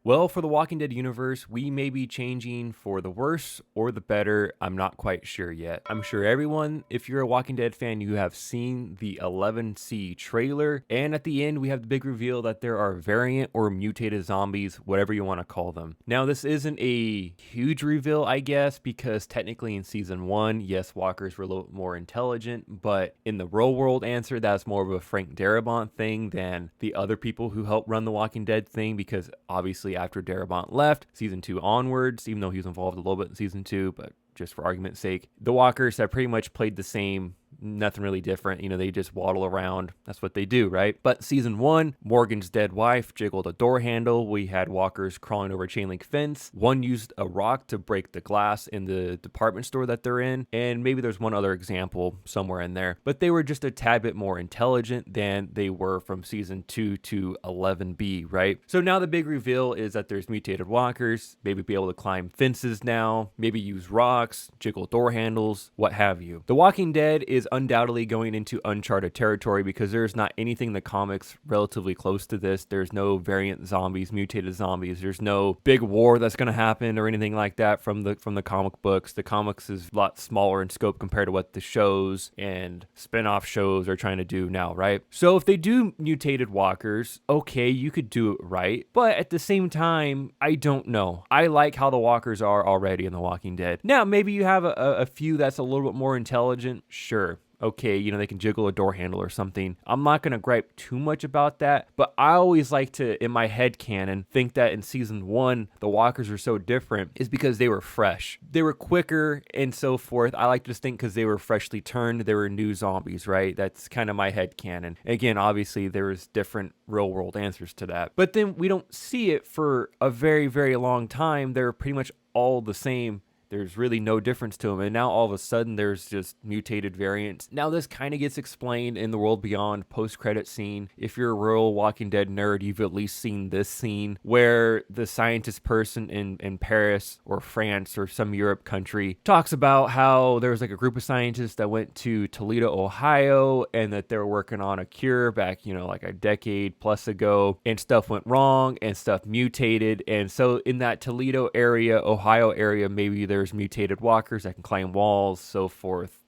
Well, for the Walking Dead universe, we may be changing for the worse or the better. I'm not quite sure yet. I'm sure everyone, if you're a Walking Dead fan, you have seen the 11C trailer. And at the end, we have the big reveal that there are variant or mutated zombies, whatever you want to call them. Now, this isn't a huge reveal, I guess, because technically in season 1, yes, walkers were a little more intelligent, but in the real world answer, that's more of a Frank Darabont thing than the other people who helped run the Walking Dead thing, because obviously after Darabont left, season 2 onwards, even though he was involved a little bit in season 2, but just for argument's sake, the walkers have pretty much played the same. Nothing really different. They just waddle around. That's what they do, right? But season 1, Morgan's dead wife jiggled a door handle. We had walkers crawling over a chain link fence. One used a rock to break the glass in the department store that they're in. And maybe there's one other example somewhere in there. But they were just a tad bit more intelligent than they were from season 2 to 11B, right? So now the big reveal is that there's mutated walkers. Maybe be able to climb fences now. Maybe use rocks, jiggle door handles, what have you. The Walking Dead is undoubtedly going into uncharted territory because there's not anything in the comics relatively close to this. There's no variant zombies, mutated zombies. There's no big war that's going to happen or anything like that from the comic books. The comics is a lot smaller in scope compared to what the shows and spin-off shows are trying to do now, right? So if they do mutated walkers, okay, you could do it right. But at the same time, I don't know. I like how the walkers are already in The Walking Dead. Now, maybe you have a few that's a little bit more intelligent. Sure. Okay, they can jiggle a door handle or something. I'm not going to gripe too much about that, but I always like to, in my head canon, think that in season 1, the walkers are so different is because they were fresh. They were quicker and so forth. I like to just think because they were freshly turned, they were new zombies, right? That's kind of my head canon. Again, obviously, there's different real world answers to that. But then we don't see it for a very, very long time. They're pretty much all the same. There's really no difference to them. And now all of a sudden there's just mutated variants. Now this kind of gets explained in the World Beyond post-credit scene. If you're a real Walking Dead nerd, you've at least seen this scene where the scientist person in Paris or France or some Europe country talks about how there was like a group of scientists that went to Toledo, Ohio, and that they were working on a cure back, like a decade plus ago, and stuff went wrong and stuff mutated. And so in that Toledo area, Ohio area, maybe there's mutated walkers that can climb walls, so forth.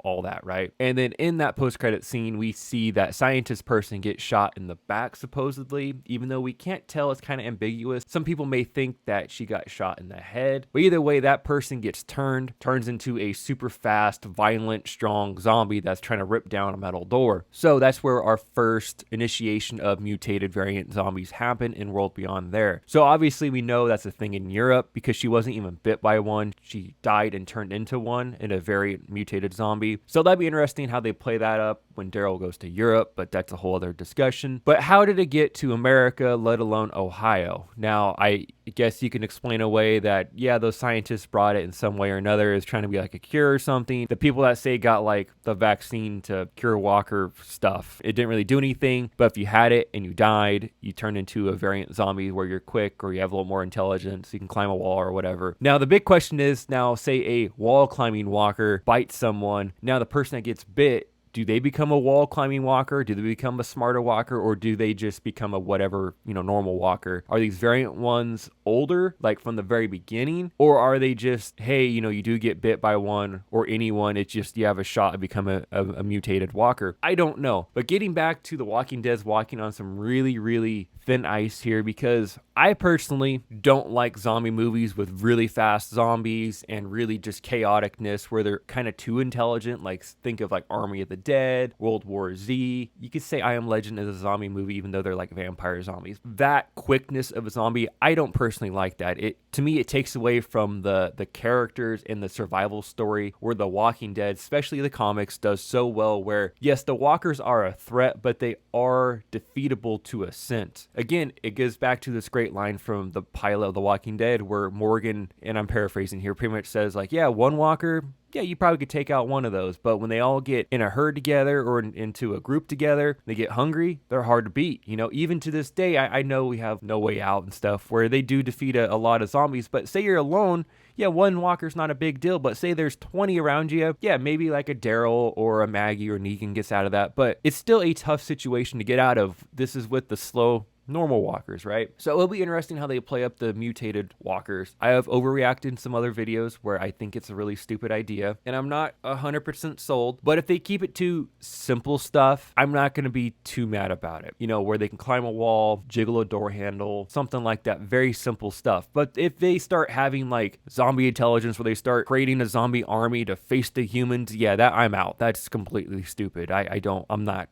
All that, right? And then in that post-credit scene, we see that scientist person get shot in the back, supposedly, even though we can't tell. It's kind of ambiguous. Some people may think that she got shot in the head, but either way, that person gets turns into a super fast, violent, strong zombie that's trying to rip down a metal door. So that's where our first initiation of mutated variant zombies happen in World Beyond there. So obviously we know that's a thing in Europe because she wasn't even bit by one. She died and turned into one in a variant mutated zombie. So that'd be interesting how they play that up when Daryl goes to Europe, but that's a whole other discussion. But how did it get to America, let alone Ohio? Now, I guess you can explain away that, yeah, those scientists brought it in some way or another. It's trying to be like a cure or something. The people that say got like the vaccine to cure walker stuff, it didn't really do anything. But if you had it and you died, you turn into a variant zombie where you're quick or you have a little more intelligence, you can climb a wall or whatever. Now, the big question is now, say a wall climbing walker bites someone. Now, the person that gets bit, do they become a wall climbing walker? Do they become a smarter walker? Or do they just become a whatever, normal walker? Are these variant ones older, like from the very beginning? Or are they just, hey, you do get bit by one or anyone, it's just you have a shot to become a mutated walker? I don't know. But getting back to The Walking Dead's walking on some really, really thin ice here, because I personally don't like zombie movies with really fast zombies and really just chaoticness where they're kind of too intelligent. Like think of like Army of the Dead, World War Z. You could say I Am Legend is a zombie movie even though they're like vampire zombies. That quickness of a zombie, I don't personally like that. To me, it takes away from the characters and the survival story where The Walking Dead, especially the comics, does so well where, yes, the walkers are a threat, but they are defeatable to a sense. Again, it goes back to this great line from the pilot of The Walking Dead where Morgan, and I'm paraphrasing here, pretty much says like, yeah, one walker, yeah, you probably could take out one of those. But when they all get in a herd together or into a group together, they get hungry, they're hard to beat. Even to this day, I know we have No Way Out and stuff where they do defeat a lot of zombies. But say you're alone, yeah, one walker's not a big deal. But say there's 20 around you, yeah, maybe like a Daryl or a Maggie or Negan gets out of that. But it's still a tough situation to get out of. This is with the slow normal walkers, right? So it'll be interesting how they play up the mutated walkers. I have overreacted in some other videos where I think it's a really stupid idea, and I'm not 100% sold, but if they keep it to simple stuff, I'm not going to be too mad about it. You know, where they can climb a wall, jiggle a door handle, something like that. Very simple stuff. But if they start having like zombie intelligence where they start creating a zombie army to face the humans, yeah, that I'm out. That's completely stupid. I'm not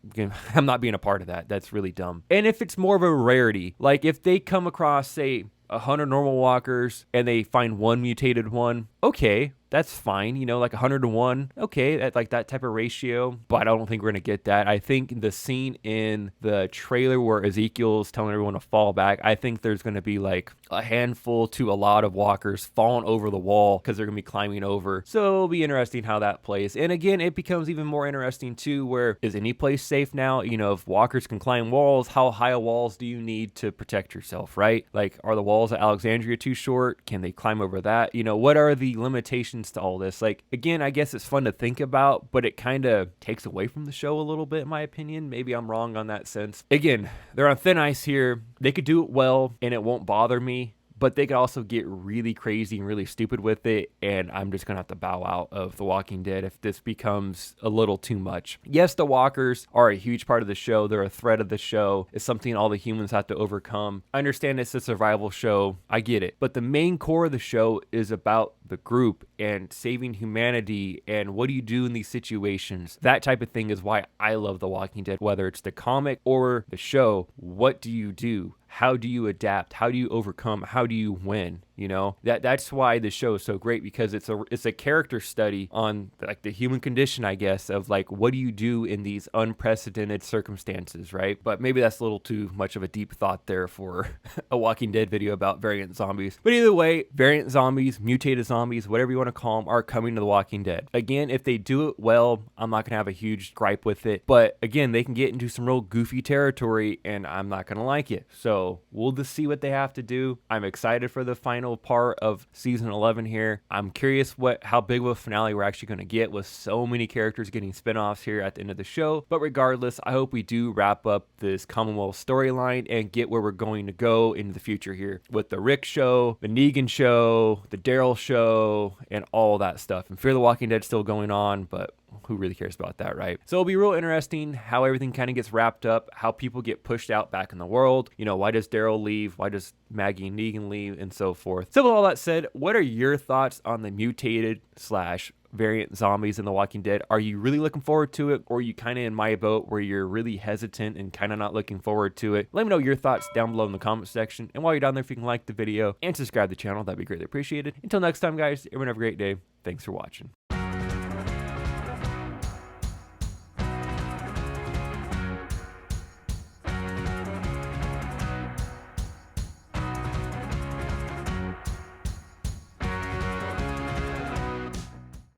being a part of that. That's really dumb. And if it's more of a rarity, like if they come across, say, 100 normal walkers and they find one mutated one, okay, that's fine, you know, like 100 to 1, okay, at like that type of ratio, but I don't think we're gonna get that. I think the scene in the trailer where Ezekiel's telling everyone to fall back, I think there's gonna be like a handful to a lot of walkers falling over the wall because they're gonna be climbing over. So it'll be interesting how that plays. And again, it becomes even more interesting too, where is any place safe now? You know, if walkers can climb walls, how high a walls do you need to protect yourself, right? Like, are the walls at Alexandria too short? Can they climb over that? You know, what are the limitations to all this? Like, again, I guess it's fun to think about, but it kind of takes away from the show a little bit, in my opinion. Maybe I'm wrong on that sense. Again, they're on thin ice here. They could do it well and it won't bother me, but they could also get really crazy and really stupid with it, and I'm just gonna have to bow out of The Walking Dead if this becomes a little too much. Yes, the walkers are a huge part of the show. They're a thread of the show. It's something all the humans have to overcome. I understand it's a survival show. I get it. But the main core of the show is about the group and saving humanity and what do you do in these situations. That type of thing is why I love The Walking Dead, whether it's the comic or the show. What do you do? How do you adapt? How do you overcome? How do you win? You know, that's why the show is so great, because it's a character study on like the human condition, I guess, of like, what do you do in these unprecedented circumstances, right? But maybe that's a little too much of a deep thought there for a Walking Dead video about variant zombies. But either way, variant zombies, mutated zombies, whatever you want to call them, are coming to The Walking Dead. Again, if they do it well, I'm not going to have a huge gripe with it. But again, they can get into some real goofy territory and I'm not going to like it. So we'll just see what they have to do. I'm excited for the final part of season 11 here. I'm curious how big of a finale we're actually going to get with so many characters getting spinoffs here at the end of the show. But regardless, I hope we do wrap up this Commonwealth storyline and get where we're going to go into the future here with the Rick show, the Negan show, the Daryl show, and all that stuff. And Fear the Walking Dead still going on, but who really cares about that, right? So it'll be real interesting how everything kind of gets wrapped up, how people get pushed out back in the world. You know, why does Daryl leave? Why does Maggie and Negan leave? And so forth. So with all that said, what are your thoughts on the mutated / variant zombies in The Walking Dead? Are you really looking forward to it, or are you kind of in my boat where you're really hesitant and kind of not looking forward to it? Let me know your thoughts down below in the comment section. And while you're down there, if you can like the video and subscribe to the channel, that'd be greatly appreciated. Until next time, guys, everyone have a great day. Thanks for watching.